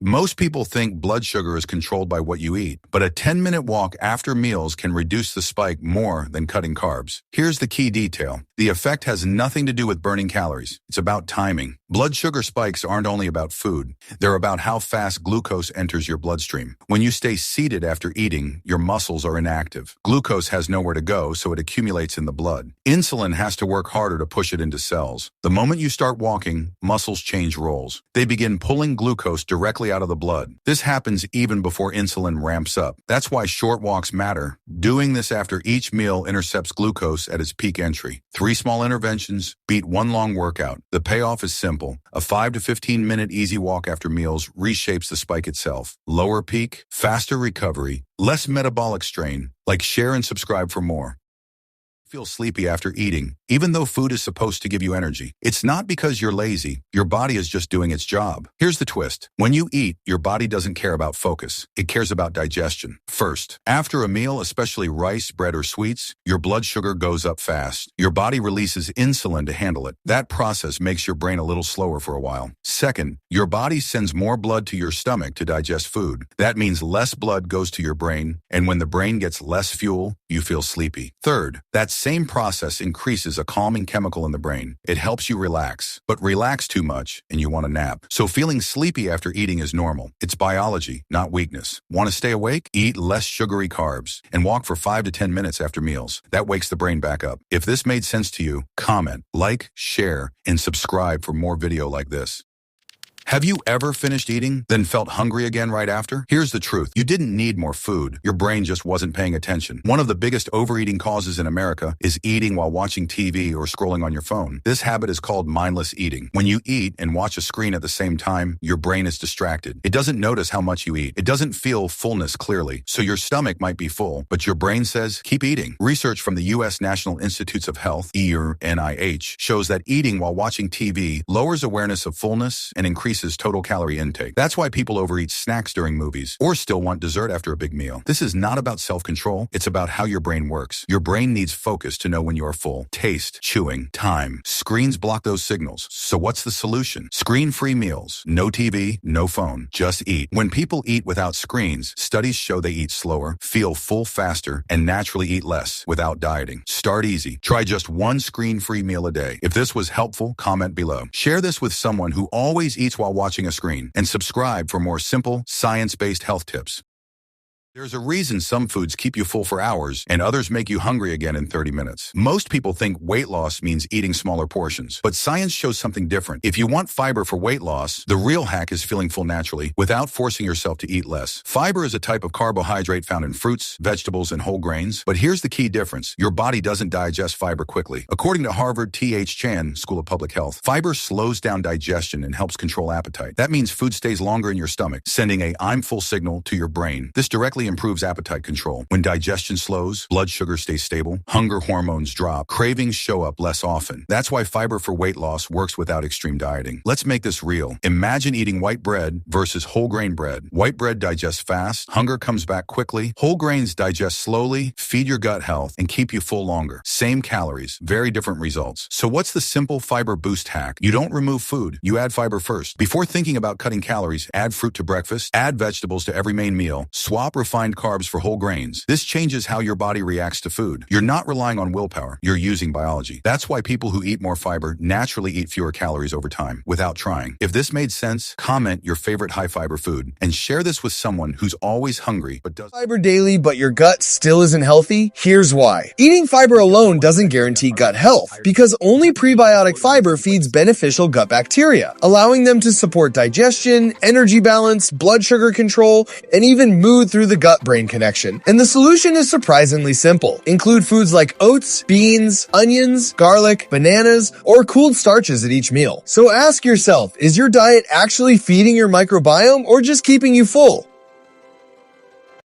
Most people think blood sugar is controlled by what you eat, but a 10-minute walk after meals can reduce the spike more than cutting carbs. Here's the key detail. The effect has nothing to do with burning calories. It's about timing. Blood sugar spikes aren't only about food. They're about how fast glucose enters your bloodstream. When you stay seated after eating, your muscles are inactive. Glucose has nowhere to go, so it accumulates in the blood. Insulin has to work harder to push it into cells. The moment you start walking, muscles change roles. They begin pulling glucose directly out of the blood. This happens even before insulin ramps up. That's why short walks matter. Doing this after each meal intercepts glucose at its peak entry. 3 small interventions beat 1 long workout. The payoff is simple. A 5 to 15-minute easy walk after meals reshapes the spike itself. Lower peak, faster recovery, less metabolic strain. Like, share, and subscribe for more. Feel sleepy after eating, even though food is supposed to give you energy. It's not because you're lazy. Your body is just doing its job. Here's the twist. When you eat, your body doesn't care about focus. It cares about digestion. First, after a meal, especially rice, bread, or sweets, your blood sugar goes up fast. Your body releases insulin to handle it. That process makes your brain a little slower for a while. Second, your body sends more blood to your stomach to digest food. That means less blood goes to your brain, and when the brain gets less fuel, you feel sleepy. Third, that same process increases a calming chemical in the brain. It helps you relax, but relax too much and you want to nap. So feeling sleepy after eating is normal. It's biology, not weakness. Want to stay awake? Eat less sugary carbs and walk for 5 to 10 minutes after meals. That wakes the brain back up. If this made sense to you, comment, like, share, and subscribe for more video like this. Have you ever finished eating, then felt hungry again right after? Here's the truth. You didn't need more food. Your brain just wasn't paying attention. One of the biggest overeating causes in America is eating while watching TV or scrolling on your phone. This habit is called mindless eating. When you eat and watch a screen at the same time, your brain is distracted. It doesn't notice how much you eat. It doesn't feel fullness clearly. So your stomach might be full, but your brain says, keep eating. Research from the U.S. National Institutes of Health, NIH, shows that eating while watching TV lowers awareness of fullness and increases total calorie intake. That's why people overeat snacks during movies or still want dessert after a big meal. This is not about self-control. It's about how your brain works. Your brain needs focus to know when you are full. Taste, chewing, time. Screens block those signals. So what's the solution? Screen-free meals. No TV, no phone. Just eat. When people eat without screens, studies show they eat slower, feel full faster, and naturally eat less without dieting. Start easy. Try just 1 screen-free meal a day. If this was helpful, comment below. Share this with someone who always eats while watching a screen, and subscribe for more simple, science-based health tips. There's a reason some foods keep you full for hours and others make you hungry again in 30 minutes. Most people think weight loss means eating smaller portions, but science shows something different. If you want fiber for weight loss, the real hack is feeling full naturally without forcing yourself to eat less. Fiber is a type of carbohydrate found in fruits, vegetables, and whole grains, but here's the key difference. Your body doesn't digest fiber quickly. According to Harvard T.H. Chan School of Public Health, fiber slows down digestion and helps control appetite. That means food stays longer in your stomach, sending a "I'm full" signal to your brain. This directly improves appetite control. When digestion slows, blood sugar stays stable, hunger hormones drop, cravings show up less often. That's why fiber for weight loss works without extreme dieting. Let's make this real. Imagine eating white bread versus whole grain bread. White bread digests fast, hunger comes back quickly. Whole grains digest slowly, feed your gut health, and keep you full longer. Same calories, very different results. So what's the simple fiber boost hack? You don't remove food, you add fiber first. Before thinking about cutting calories, add fruit to breakfast, add vegetables to every main meal, swap refined carbs for whole grains. This changes how your body reacts to food. You're not relying on willpower, you're using biology. That's why people who eat more fiber naturally eat fewer calories over time, without trying. If this made sense, comment your favorite high fiber food, and share this with someone who's always hungry but does fiber daily, but your gut still isn't healthy? Here's why. Eating fiber alone doesn't guarantee gut health, because only prebiotic fiber feeds beneficial gut bacteria, allowing them to support digestion, energy balance, blood sugar control, and even mood through the gut-brain connection. And the solution is surprisingly simple. Include foods like oats, beans, onions, garlic, bananas, or cooled starches at each meal. So ask yourself, is your diet actually feeding your microbiome or just keeping you full?